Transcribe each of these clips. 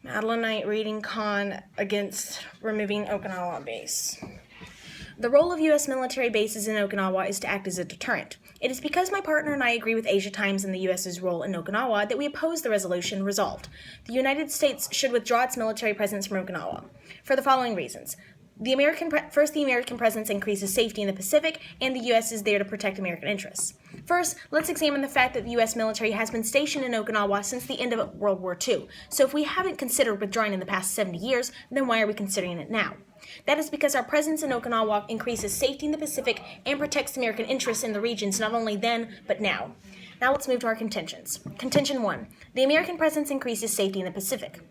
Madeline Knight reading Con against removing Okinawa base. The role of U.S. military bases in Okinawa is to act as a deterrent. It is because my partner and I agree with Asia Times and the U.S.'s role in Okinawa that we oppose the resolution resolved. The United States should withdraw its military presence from Okinawa for the following reasons. The American presence increases safety in the Pacific, and the U.S. is there to protect American interests. First, let's examine the fact that the U.S. military has been stationed in Okinawa since the end of World War II. So if we haven't considered withdrawing in the past 70 years, then why are we considering it now? That is because our presence in Okinawa increases safety in the Pacific and protects American interests in the regions not only then, but now. Now let's move to our contentions. Contention 1. The American presence increases safety in the Pacific.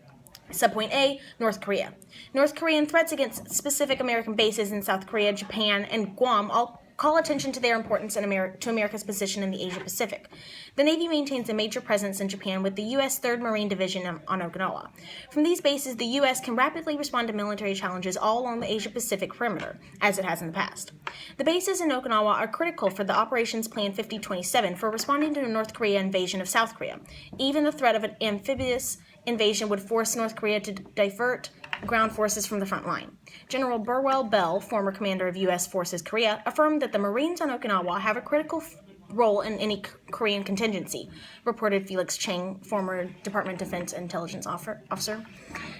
Subpoint A, North Korea. North Korean threats against specific American bases in South Korea, Japan, and Guam all call attention to their importance to America's position in the Asia-Pacific. The Navy maintains a major presence in Japan with the U.S. 3rd Marine Division on Okinawa. From these bases, the U.S. can rapidly respond to military challenges all along the Asia-Pacific perimeter, as it has in the past. The bases in Okinawa are critical for the Operations Plan 5027 for responding to a North Korea invasion of South Korea. Even the threat of an amphibious invasion would force North Korea to divert ground forces from the front line. General Burwell Bell, former commander of U.S. Forces Korea, affirmed that the Marines on Okinawa have a critical role in any Korean contingency, reported Felix Chang, former Department of Defense Intelligence officer.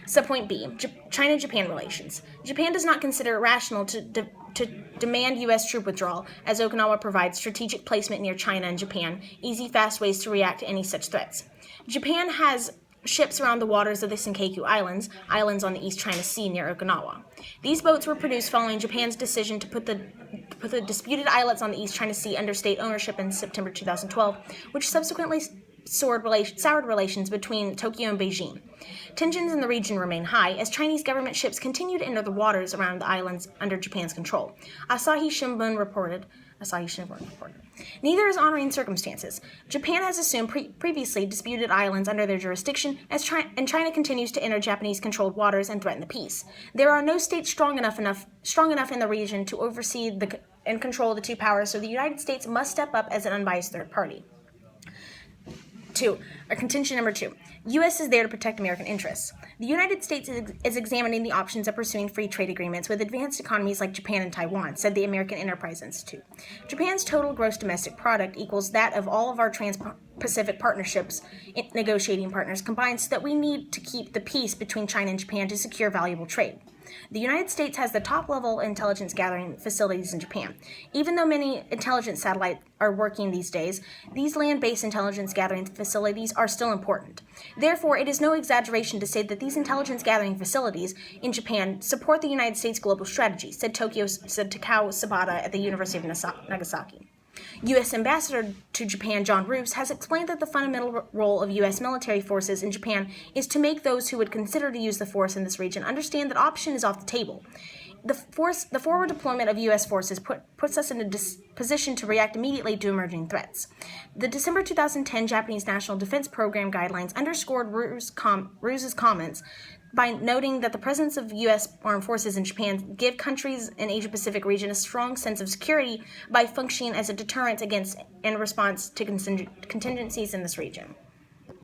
Subpoint B, China-Japan relations. Japan does not consider it rational to demand U.S. troop withdrawal, as Okinawa provides strategic placement near China and Japan, easy, fast ways to react to any such threats. Japan has ships around the waters of the Senkaku Islands on the East China Sea near Okinawa. These boats were produced following Japan's decision to put the disputed islets on the East China Sea under state ownership in September 2012, which subsequently soured relations between Tokyo and Beijing. Tensions in the region remain high as Chinese government ships continue to enter the waters around the islands under Japan's control. Asahi Shimbun reported. Neither is honoring circumstances. Japan has assumed previously disputed islands under their jurisdiction, and China continues to enter Japanese-controlled waters and threaten the peace. There are no states strong enough in the region to oversee and control the two powers, so the United States must step up as an unbiased third party. Contention number 2. U.S. is there to protect American interests. The United States is examining the options of pursuing free trade agreements with advanced economies like Japan and Taiwan, said the American Enterprise Institute. Japan's total gross domestic product equals that of all of our Trans-Pacific partnerships negotiating partners combined, so that we need to keep the peace between China and Japan to secure valuable trade. The United States has the top-level intelligence gathering facilities in Japan. Even though many intelligence satellites are working these days, these land-based intelligence gathering facilities are still important. Therefore, it is no exaggeration to say that these intelligence gathering facilities in Japan support the United States global strategy, said Takao Sabata at the University of Nagasaki. U.S. Ambassador to Japan John Roos has explained that the fundamental role of U.S. military forces in Japan is to make those who would consider to use the force in this region understand that option is off the table. The forward deployment of U.S. forces puts us in a position to react immediately to emerging threats. The December 2010 Japanese National Defense Program guidelines underscored Roos's comments by noting that the presence of U.S. armed forces in Japan give countries in the Asia-Pacific region a strong sense of security by functioning as a deterrent against and response to contingencies in this region.